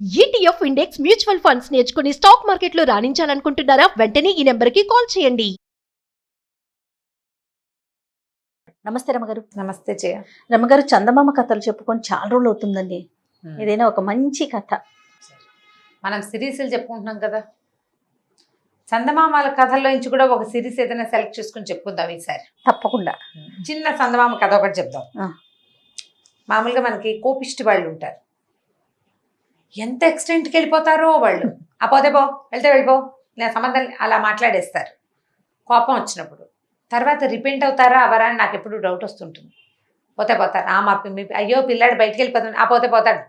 ETF index mutual funds నేర్చుకుని stock మార్కెట్లో రాణించాలనుకుంటున్నారా? వెంటనే ఈ నెంబర్కి కాల్ చేయండి. నమస్తే రమగారు. నమస్తే జయ. రమగారు, చందమామ కథలు చెప్పుకొని చాలా రోజులు అవుతుందండి. ఏదైనా ఒక మంచి కథ. మనం సిరీస్లు చెప్పుకుంటున్నాం కదా, చందమామల కథల్లో నుంచి కూడా ఒక సిరీస్ ఏదైనా సెలెక్ట్ చేసుకుని చెప్పుకుందాం ఈసారి. తప్పకుండా. చిన్న చందమామ కథ ఒకటి చెప్దాం. మామూలుగా మనకి కోపిష్టి వాళ్ళు ఉంటారు, ఎంత ఎక్స్టెంట్కి వెళ్ళిపోతారో వాళ్ళు. ఆ పోతే పో, వెళ్తే వెళ్ళిపో, నేను సంబంధం అలా మాట్లాడేస్తారు కోపం వచ్చినప్పుడు. తర్వాత రిపెంట్ అవుతారా అవరా అని నాకు ఎప్పుడు డౌట్ వస్తుంటుంది. పోతే పోతారు, అయ్యో పిల్లాడు బయటికి వెళ్ళిపోతాడు, ఆ పోతే పోతాడు,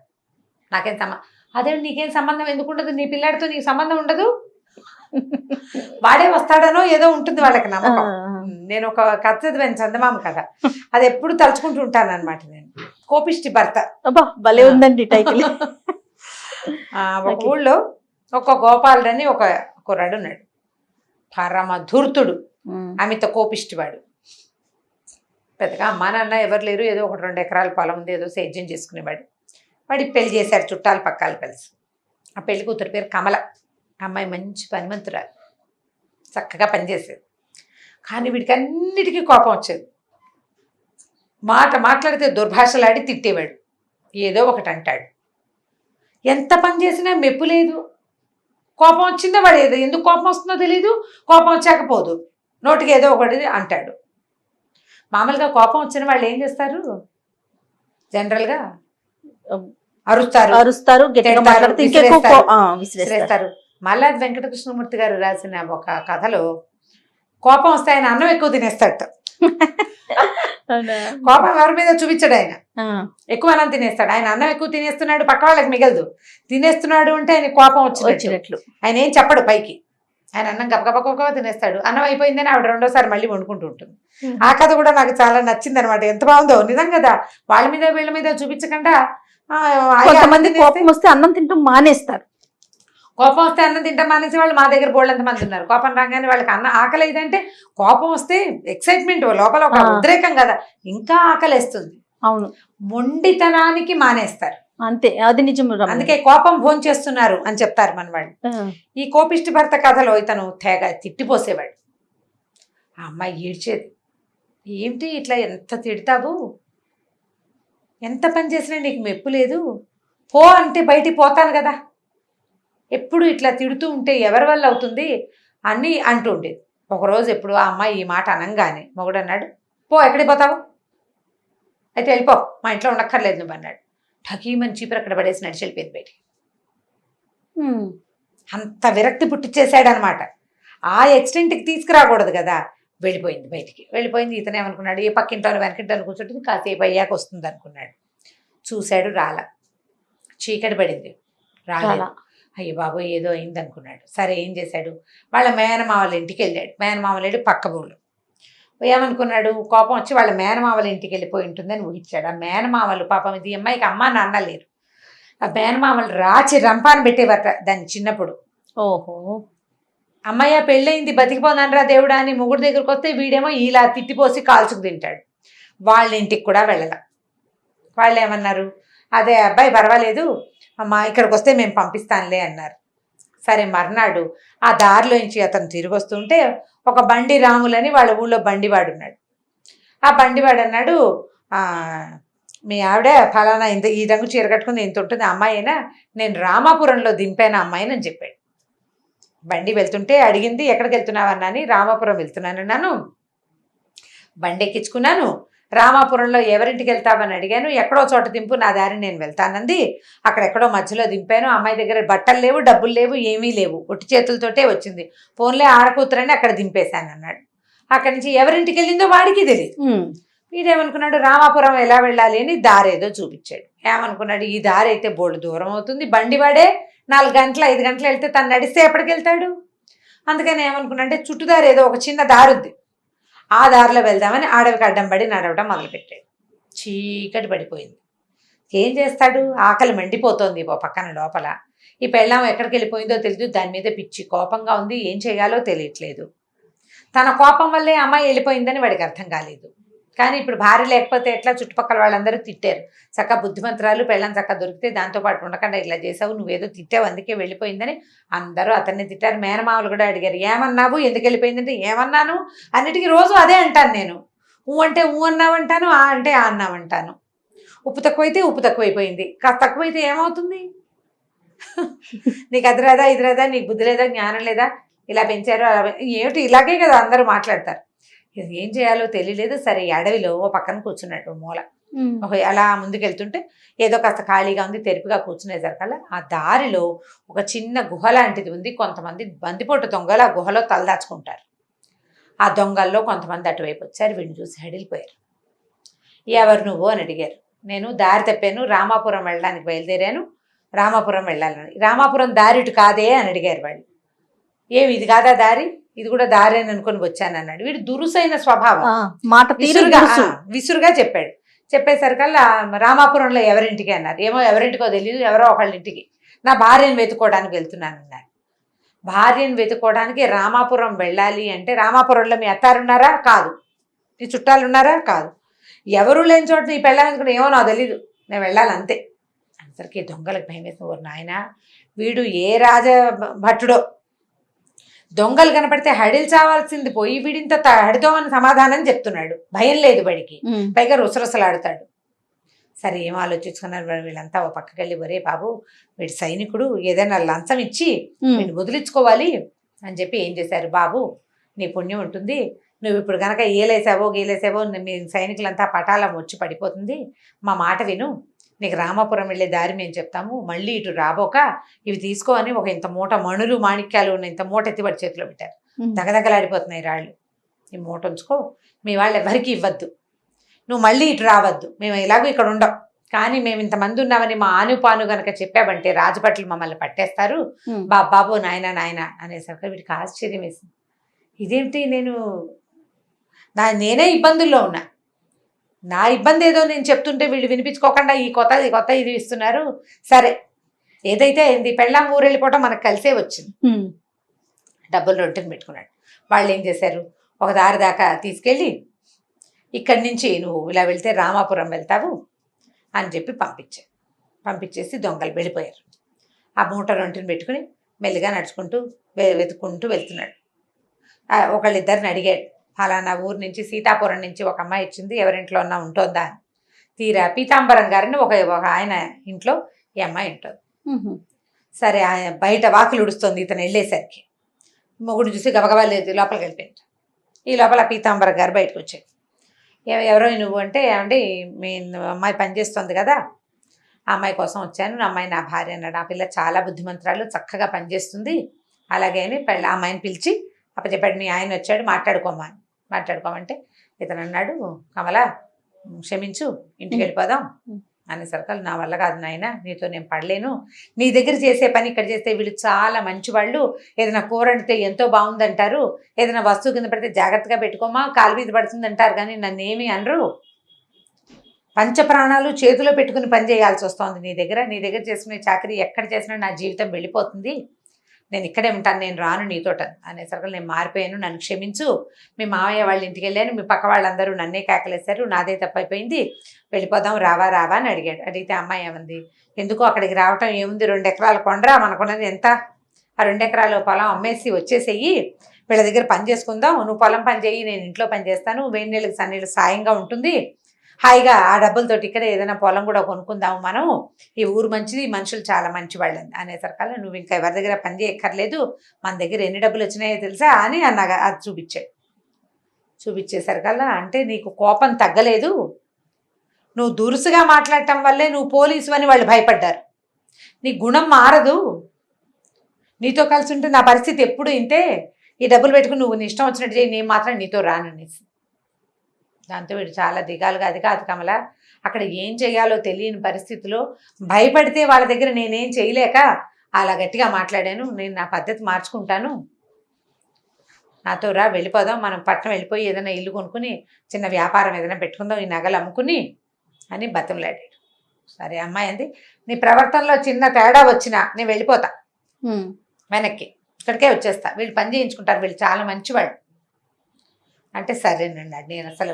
నాకేం సంబంధం. అదే నీకేం సంబంధం ఎందుకు ఉండదు, నీ పిల్లాడితో నీకు సంబంధం ఉండదు, వాడే వస్తాడనో ఏదో ఉంటుంది వాళ్ళకి నమ్మకం. నేను ఒక కథ చదివాను, చందమామ కథ, అది ఎప్పుడు తలుచుకుంటూ ఉంటాను అనమాట నేను. కోపిష్టి భర్త. భలే ఉందండి టైటిల్. ఒక ఊళ్ళో ఒక గోపాలుడు అని ఒక కుర్రాడు ఉన్నాడు, పరమ ధూర్తుడు, అమిత కోపిష్టివాడు. పెద్దగా అమ్మా నాన్న ఎవరు లేరు, ఏదో 1-2 ఎకరాల పొలం ఉంది, ఏదో సేద్యం చేసుకునేవాడు. వాడికి పెళ్లి చేశారు చుట్టాలు పక్కాలు కలిసి. ఆ పెళ్లి కూతురు పేరు కమల. అమ్మాయి మంచి పనిమంతురాలు, చక్కగా పనిచేసేది. కానీ వీడికి అన్నిటికీ కోపం వచ్చేది. మాట్లాడితే దుర్భాషలాడి తిట్టేవాడు, ఏదో ఒకటి అంటాడు. ఎంత పని చేసినా మెప్పు లేదు. కోపం వచ్చిందో వాడు ఏదో, ఎందుకు కోపం వస్తుందో తెలీదు, కోపం వచ్చాకపోదు, నోటికి ఏదో ఒకటి అంటాడు. మామూలుగా కోపం వచ్చిన వాళ్ళు ఏం చేస్తారు, జనరల్గా అరుస్తారు, విసిరేస్తారు. మల్లాది వెంకటకృష్ణమూర్తి గారు రాసిన ఒక కథలో కోపం వస్తే ఆయన అన్నం ఎక్కువ తినేస్తాడు. కోపం ఎవరి మీద చూపించాడు, ఆయన ఎక్కువ అన్నం తినేస్తాడు. ఆయన అన్నం ఎక్కువ తినేస్తున్నాడు, పక్క వాళ్ళకి మిగలదు, తినేస్తున్నాడు అంటే ఆయన కోపం వచ్చినట్లు. ఆయన ఏం చెప్పడు పైకి, ఆయన అన్నం గబగబ తినేస్తాడు. అన్నం అయిపోయిందని ఆవిడ 2వ సారి మళ్ళీ వండుకుంటూ ఉంటుంది. ఆ కథ కూడా నాకు చాలా నచ్చింది అనమాట. ఎంత బాగుందో నిజం కదా. వాళ్ళ మీద వీళ్ళ మీద చూపించకుండా కొంతమంది కోపం వస్తే అన్నం తింటూ మానేస్తారు. కోపం వస్తే అన్నం తింటాం మానేసి వాళ్ళు మా దగ్గర బోళ్ళంత మంది ఉన్నారు. కోపం రాగానే వాళ్ళకి ఆకలి అయిందంటే, కోపం వస్తే ఎక్సైట్మెంట్ లోపల ఒక ఉద్రేకం కదా, ఇంకా ఆకలిస్తుంది. అవును, మొండితనానికి మానేస్తారు అంతే, అది నిజం. అందుకే కోపం భోంచేస్తున్నారు అని చెప్తారు మన వాళ్ళు. ఈ కోపిష్టి భర్త కథలో ఇతను తెగ తిట్టిపోసేవాడు. ఆ అమ్మాయి ఏడ్చేది, ఏమిటి ఇట్లా ఎంత తిడతావు, ఎంత పని చేసినా నీకు మెప్పు లేదు, పో అంటే బయటికి పోతాను కదా, ఎప్పుడు ఇట్లా తిడుతూ ఉంటే ఎవరి వల్ల అవుతుంది అని అంటూ ఉండేది. ఒకరోజు ఎప్పుడు ఆ అమ్మాయి ఈ మాట అనంగానే మొగుడు అన్నాడు, పో ఎక్కడికి పోతావు, అయితే వెళ్ళిపో, మా ఇంట్లో ఉండక్కర్లేదు నువ్వు అన్నాడు. ఠకీమని చీపురు అక్కడ పడేసి నడిచి వెళ్ళిపోయింది బయటికి. అంత విరక్తి పుట్టించేసాడు అనమాట. ఆ ఎక్స్టెంట్కి తీసుకురాకూడదు కదా, వెళ్ళిపోయింది బయటికి. వెళ్ళిపోయింది. ఇతనే అనుకున్నాడు, ఏ పక్కింటాను వెనకింటాను కూర్చుంటుంది, కాసేపు అయ్యాక వస్తుంది అనుకున్నాడు. చూశాడు, రాల. చీకటి పడింది, రాల. అయ్యో బాబు ఏదో అయింది అనుకున్నాడు. సరే ఏం చేశాడు, వాళ్ళ మేనమావల ఇంటికి వెళ్ళాడు. మేనమావల ఇంటి పక్క ఊళ్ళు. ఏమనుకున్నాడు, కోపం వచ్చి వాళ్ళ మేనమావల ఇంటికి వెళ్ళిపోయి ఉంటుందని ఊహించాడు. ఆ మేనమావలు పాపం, ఇది అమ్మాయికి అమ్మ నాన్న లేరు, ఆ మేనమావలు రాచి రంపాన పెట్టేవారట దాన్ని చిన్నప్పుడు. ఓహో, అమ్మాయి పెళ్ళయింది బతికిపోనానరా దేవుడా అని మొగుడు దగ్గరికి వస్తే వీడేమో ఇలా తిట్టిపోసి కాల్చుకు తింటాడు. వాళ్ళ ఇంటికి కూడా వెళ్ళాల. వాళ్ళు ఏమన్నారు, అదే అబ్బాయి పర్వాలేదు అమ్మా, ఇక్కడికి వస్తే మేము పంపిస్తానులే అన్నారు. సరే మర్నాడు ఆ దారిలోంచి అతను తిరిగి వస్తుంటే ఒక బండి రాములని వాళ్ళ ఊళ్ళో బండివాడు ఉన్నాడు. ఆ బండివాడు అన్నాడు, మీ ఆవిడ ఫలానా ఇంత ఈ రంగు చీర కట్టుకుని ఇంత ఉంటుంది అమ్మాయి అయినా, నేను రామాపురంలో దింపాను అమ్మాయిని అని చెప్పాడు. బండి వెళ్తుంటే అడిగింది, ఎక్కడికి వెళ్తున్నావు అన్నాని, రామాపురం వెళ్తున్నానన్నాను, బండి ఎక్కించుకున్నాను, రామాపురంలో ఎవరింటికి వెళ్తావని అడిగాను, ఎక్కడో చోట దింపు, నా దారి నేను వెళ్తానంది, అక్కడెక్కడో మధ్యలో దింపాను, అమ్మాయి దగ్గర బట్టలు లేవు, డబ్బులు లేవు, ఏమీ లేవు, ఒట్టి చేతులతోటే వచ్చింది, ఫోన్లే ఆడకూతురని అక్కడ దింపేశాను అన్నాడు. అక్కడి నుంచి ఎవరింటికి వెళ్ళిందో వాడికి తెలియదు. వీడేమనుకున్నాడు, రామాపురం ఎలా వెళ్ళాలి అని దారి ఏదో చూపించాడు. ఏమనుకున్నాడు, ఈ దారి అయితే బోల్డు దూరం అవుతుంది, బండి వాడే 4 గంటలు 5 గంటలు వెళ్తే తను నడిస్తే ఎప్పటికి వెళ్తాడు. అందుకని ఏమనుకున్నాడంటే చుట్టుదారి ఏదో ఒక చిన్న దారి ఉంది, ఆ దారిలో వెళ్దామని అడవికి అడ్డం పడి నడవడం మొదలుపెట్టాడు. చీకటి పడిపోయింది. ఏం చేస్తాడు, ఆకలి మండిపోతోంది ఓ పక్కన లోపల. ఈ పెళ్ళాం ఎక్కడికి వెళ్ళిపోయిందో తెలియదు, దాని మీద పిచ్చి కోపంగా ఉంది, ఏం చేయాలో తెలియట్లేదు. తన కోపం వల్లే అమ్మాయి వెళ్ళిపోయిందని వాడికి అర్థం కాలేదు. కానీ ఇప్పుడు భార్య లేకపోతే ఎట్లా, చుట్టుపక్కల వాళ్ళందరూ తిట్టారు. చక్క బుద్ధిమంతురాలు పెళ్ళం చక్క దొరికితే దాంతోపాటు ఉండకుండా ఇలా చేసావు, నువ్వేదో తిట్టావు అందుకే వెళ్ళిపోయిందని అందరూ అతన్ని తిట్టారు. మేనమామలు కూడా అడిగారు, ఏమన్నావు, ఎందుకు వెళ్ళిపోయిందంటే ఏమన్నాను, అన్నిటికీ రోజు అదే అంటాను నేను. ఊ అంటే ఊ అన్నావంటాను, ఆ అంటే ఆ అన్నావంటాను. ఉప్పు తక్కువైతే ఉప్పు తక్కువైపోయింది, కాస్త తక్కువైతే ఏమవుతుంది? నీకు అది రాదా ఇది రాదా, నీకు బుద్ధి లేదా జ్ఞానం లేదా, ఇలా పెంచారు అలా ఏమిటి, ఇలాగే కదా అందరూ మాట్లాడతారు. ఇది ఏం చేయాలో తెలియలేదు. సరే ఈ అడవిలో ఓ పక్కన కూర్చున్నట్టు మూల ఒక అలా ముందుకెళ్తుంటే ఏదో కాస్త ఖాళీగా ఉంది, తెరిపిగా కూర్చునేసరికల్లా ఆ దారిలో ఒక చిన్న గుహ లాంటిది ఉంది. కొంతమంది బందిపోటు దొంగలు ఆ గుహలో తలదాచుకుంటారు. ఆ దొంగల్లో కొంతమంది అటువైపు వచ్చారు, వీడిని చూసి హడిలిపోయారు. ఎవరు నువ్వు అని అడిగారు. నేను దారి తప్పాను, రామాపురం వెళ్ళడానికి బయలుదేరాను, రామాపురం వెళ్ళాలని. రామాపురం దారి ఇటు కాదే అని అడిగారు వాళ్ళు. ఏమి ఇది కాదా దారి, ఇది కూడా దారి అని అనుకుని వచ్చాను అన్నాడు. వీడు దురుసైన స్వభావం, మాట విసురుగా చెప్పాడు. చెప్పేసరికల్లా రామాపురంలో ఎవరింటికి అన్నారు. ఏమో ఎవరింటికో తెలియదు, ఎవరో ఒకళ్ళ ఇంటికి, నా భార్యను వెతుక్కోవడానికి వెళ్తున్నాను అన్నారు. భార్యను వెతుక్కోవడానికి రామాపురం వెళ్ళాలి అంటే, రామాపురంలో మీ అత్తారున్నారా? కాదు. నీ చుట్టాలు ఉన్నారా? కాదు. ఎవరు లేని చోట నీ పెళ్ళాలనుకుంటే ఏమో నాకు తెలీదు, నేను వెళ్ళాలి అంతే. అందరికీ దొంగలకు భయం వేసిన నాయన, వీడు ఏ రాజ భట్టుడో, దొంగలు కనపడితే హడిల్ చావాల్సింది పోయి వీడింత హడితోమని సమాధానం చెప్తున్నాడు. భయం లేదు బడికి, పైగా రుసరుసలాడుతాడు. సరే ఏం ఆలోచించుకున్నారు వీళ్ళంతా. ఓ పక్కకి వెళ్ళి, ఒరే బాబు వీడి సైనికుడు, ఏదైనా లంచం ఇచ్చి వీడిని వదిలించుకోవాలి అని చెప్పి ఏం చేశారు, బాబు నీ పుణ్యం ఉంటుంది, నువ్వు ఇప్పుడు కనుక ఏలేసావో గీలేసావో మీ సైనికులంతా పటాలం వచ్చి పడిపోతుంది, మా మాట విను, నీకు రామాపురం వెళ్ళే దారి మేము చెప్తాము, మళ్ళీ ఇటు రాబోక ఇవి తీసుకో అని ఒక ఇంత మూట మణులు మాణిక్యాలు ఉన్న ఇంత మూట ఎత్తిపడి చేతిలో పెట్టారు. దగదగలాడిపోతున్నాయి రాళ్ళు. ఈ మూట ఉంచుకో, మీ వాళ్ళు ఎవరికి ఇవ్వద్దు, నువ్వు మళ్ళీ ఇటు రావద్దు, మేము ఇలాగూ ఇక్కడ ఉండం, కానీ మేము ఇంతమంది ఉన్నామని మా ఆనుపాను గనక చెప్పావంటే రాజభట్లు మమ్మల్ని పట్టేస్తారు, బాబు నాయన నాయన అనేసరికి వీడికి ఆశ్చర్యం వేసింది. ఇదేంటి, నేనే ఇబ్బందుల్లో ఉన్నా, నా ఇబ్బంది ఏదో నేను చెప్తుంటే వీళ్ళు వినిపించుకోకుండా ఈ కొత్త ఇది ఇస్తున్నారు. సరే ఏదైతే అయింది, పెళ్ళాం ఊరు వెళ్ళిపోవటం మనకు కలిసే వచ్చింది. డబ్బులు రొట్టెని పెట్టుకున్నాడు. వాళ్ళు ఏం చేశారు, ఒక దారి దాకా తీసుకెళ్ళి ఇక్కడి నుంచి నువ్వు ఇలా వెళ్తే రామాపురం వెళ్తావు అని చెప్పి పంపించేసి దొంగలు వెళ్ళిపోయారు. ఆ మూట రొట్టెని పెట్టుకుని మెల్లిగా నడుచుకుంటూ వెతుక్కుంటూ వెళ్తున్నాడు. ఒకళ్ళిద్దరిని అడిగాడు, ఫలానా ఊరు నుంచి సీతాపురం నుంచి ఒక అమ్మాయి వచ్చింది, ఎవరింట్లో ఉన్నా ఉంటుందా అని. తీరా పీతాంబరం గారిని ఒక ఆయన ఇంట్లో ఈ అమ్మాయి ఉంటుంది. సరే ఆయన బయట వాకిలు ఉడుస్తుంది, ఇతను వెళ్ళేసరికి మొగుడు చూసి గబగబా లేదు లోపలికి వెళ్ళిపోయింది. ఈ లోపల పీతాంబరం గారు బయటకు వచ్చాడు. ఎవరో నువ్వు అంటే, ఏమంటే మీ అమ్మాయి పనిచేస్తుంది కదా, ఆ అమ్మాయి కోసం వచ్చాను, నా అమ్మాయి నా భార్య అన్నాడు. ఆ పిల్ల చాలా బుద్ధిమంతురాలు, చక్కగా పనిచేస్తుంది, అలాగే అని ఆ అమ్మాయిని పిలిచి అప్పచెప్పాడు. మీ ఆయన వచ్చాడు, మాట్లాడుకోమంటే ఇతను అన్నాడు, కమల క్షమించు, ఇంటికి వెళ్ళిపోదాం అనేసరికి, నా వల్ల కాదు నాయన, నీతో నేను పడలేను, నీ దగ్గర చేసే పని ఇక్కడ చేస్తే వీళ్ళు చాలా మంచివాళ్ళు, ఏదైనా కూర వండితే ఎంతో బాగుందంటారు, ఏదైనా వస్తువు కింద పడితే జాగ్రత్తగా పెట్టుకోమా, కాలు మీద పడుతుంది అంటారు, కానీ నన్ను ఏమీ అనరు, పంచప్రాణాలు చేతిలో పెట్టుకుని పని చేయాల్సి వస్తుంది నీ దగ్గర చేసుకునే చాకరీ ఎక్కడ చేసినా నా జీవితం వెళ్ళిపోతుంది, నేను ఇక్కడే ఉంటాను, నేను రాను నీతోట అనేసరికి నేను మారిపోయాను, నన్ను క్షమించు, మీ మావయ్య వాళ్ళ ఇంటికి వెళ్ళాను, మీ పక్క వాళ్ళందరూ నన్నే కేకలేశారు, నాదే తప్పైపోయింది, వెళ్ళిపోదాం రావా అని అడిగాడు. అడిగితే అమ్మాయి ఏమంది, ఎందుకో అక్కడికి రావటం ఏముంది, 2 ఎకరాల కొండరా, మనకున్నది ఎంత, ఆ 2 ఎకరాల పొలం అమ్మేసి వచ్చేసేయి, వీళ్ళ దగ్గర పని చేసుకుందాం, నువ్వు పొలం పని చేయి, నేను ఇంట్లో పని చేస్తాను, వేడి నీళ్ళకి సన్నీళ్ళు సాయంగా ఉంటుంది, హాయిగా ఆ డబ్బులతోటి ఇక్కడ ఏదైనా పొలం కూడా కొనుక్కుందాము, మనం ఈ ఊరు మంచిది, మనుషులు చాలా మంచి వాళ్ళని అనేసరికల్లా, నువ్వు ఇంకా ఎవరి దగ్గర పని చేయక్కర్లేదు, మన దగ్గర ఎన్ని డబ్బులు వచ్చినాయో తెలుసా అని అన్నగా అది చూపించేసరికల్లా, అంటే నీకు కోపం తగ్గలేదు, నువ్వు దురుసుగా మాట్లాడటం వల్లే నువ్వు పోలీసు అని వాళ్ళు భయపడ్డారు, నీ గుణం మారదు, నీతో కలిసి ఉంటే నా పరిస్థితి ఎప్పుడు ఇంతే, ఈ డబ్బులు పెట్టుకుని నువ్వు నీ ఇష్టం వచ్చినట్టు చేయి, నేను మాత్రం నీతో రాననేసి. దాంతో వీడు చాలా దిగాలుగా, అది కాదు కమల, అక్కడ ఏం చేయాలో తెలియని పరిస్థితిలో భయపడితే వాళ్ళ దగ్గర నేనేం చేయలేక అలా గట్టిగా మాట్లాడాను, నేను నా పద్ధతి మార్చుకుంటాను, నాతో రా, వెళ్ళిపోదాం, మనం పట్టణం వెళ్ళిపోయి ఏదైనా ఇల్లు కొనుక్కుని చిన్న వ్యాపారం ఏదైనా పెట్టుకుందాం, ఈ నగలు అమ్ముకుని అని బతిమలాడాడు. సరే అమ్మాయి అంది, నీ ప్రవర్తనలో చిన్న తేడా వచ్చినా నేను వెళ్ళిపోతా వెనక్కి, ఇక్కడికే వచ్చేస్తా, వీళ్ళు పని చేయించుకుంటారు, వీళ్ళు చాలా మంచివాళ్ళు అంటే. సరేనండి, నేను అసలు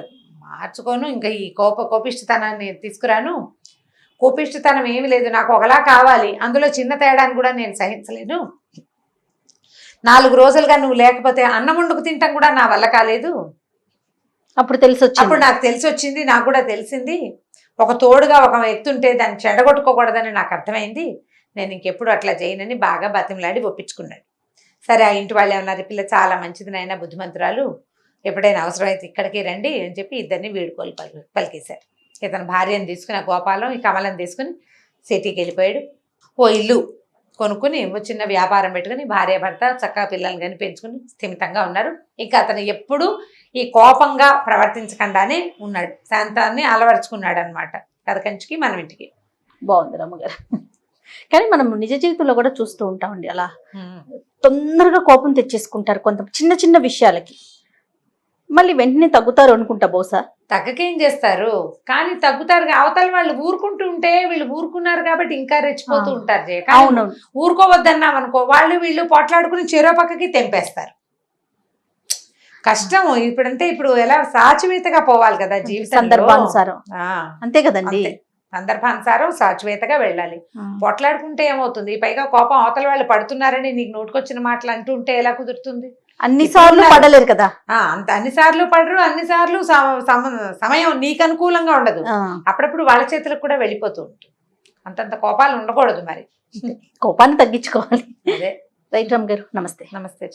మార్చుకోను, ఇంకా ఈ కోపిష్టతనాన్ని తీసుకురాను. కోపిష్టతనం ఏమీ లేదు, నాకు ఒకలా కావాలి, అందులో చిన్న తేడాన్ని కూడా నేను సహించలేను. 4 రోజులుగా నువ్వు లేకపోతే అన్నం వండుకు తింటాం కూడా నా వల్ల కాలేదు. అప్పుడు తెలిసి వచ్చింది. అప్పుడు నాకు తెలిసి వచ్చింది, నాకు కూడా తెలిసింది, ఒక తోడుగా ఒక వ్యక్తి ఉంటే దాన్ని చెడగొట్టుకోకూడదని నాకు అర్థమైంది. నేను ఇంకెప్పుడు అట్లా చేయనని బాగా బతిమలాడి ఒప్పించుకున్నాడు. సరే, ఆ ఇంటి వాళ్ళు ఏమన్నారు, పిల్ల చాలా మంచిది నాయన, బుద్ధిమంతురాలు, ఎప్పుడైనా అవసరమైతే ఇక్కడికి రండి అని చెప్పి ఇద్దరిని వీడుకోలు పలికేశారు. ఇతను భార్యను తీసుకుని, ఆ గోపాలం ఈ కమలను తీసుకుని సిటీకి వెళ్ళిపోయాడు. ఓ ఇల్లు కొనుక్కుని ఓ చిన్న వ్యాపారం పెట్టుకుని భార్య భర్త చక్కగా పిల్లల్ని కానీ పెంచుకుని స్థిమితంగా ఉన్నారు. ఇంకా అతను ఎప్పుడూ ఈ కోపంగా ప్రవర్తించకుండానే ఉన్నాడు, శాంతాన్ని అలవరుచుకున్నాడు అనమాట. కథ కంచికి మనం ఇంటికి. బాగుంది రమ్మగారు. కానీ మనం నిజ జీవితంలో కూడా చూస్తూ ఉంటామండి, అలా తొందరగా కోపం తెచ్చేసుకుంటారు కొంత చిన్న చిన్న విషయాలకి, మళ్ళీ వెంటనే తగ్గుతారు అనుకుంటా బహుశా. తగ్గకేం చేస్తారు, కానీ తగ్గుతారు. అవతల వాళ్ళు ఊరుకుంటూ ఉంటే వీళ్ళు ఊరుకున్నారు కాబట్టి ఇంకా రెచ్చిపోతూ ఉంటారు. అవునవును. ఊరుకోవద్దన్నాం అనుకో, వాళ్ళు వీళ్ళు పోట్లాడుకుని చెరో పక్కకి తెంపేస్తారు. కష్టం. ఇప్పుడంటే ఇప్పుడు ఎలా సాచివేతగా పోవాలి కదా జీవితం, సందర్భానుసారం. అంతే కదండి, సందర్భానుసారం సాచివేతగా వెళ్ళాలి. పొట్లాడుకుంటే ఏమవుతుంది, పైగా కోపం అవతల వాళ్ళు పడుతున్నారని నీకు నోటుకొచ్చిన మాటలు అంటూ ఉంటే ఎలా కుదురుతుంది? అన్నిసార్లు పడలేరు కదా. అన్నిసార్లు పడరు, అన్నిసార్లు సమయం నీకు అనుకూలంగా ఉండదు. అప్పుడప్పుడు వాళ్ళ చేతులకు కూడా వెళ్ళిపోతూ ఉంటుంది. అంతంత కోపాలు ఉండకూడదు మరి. కోపాన్ని తగ్గించుకోవాలి. అదే. రైట్ రామ్ గారు, నమస్తే. నమస్తే.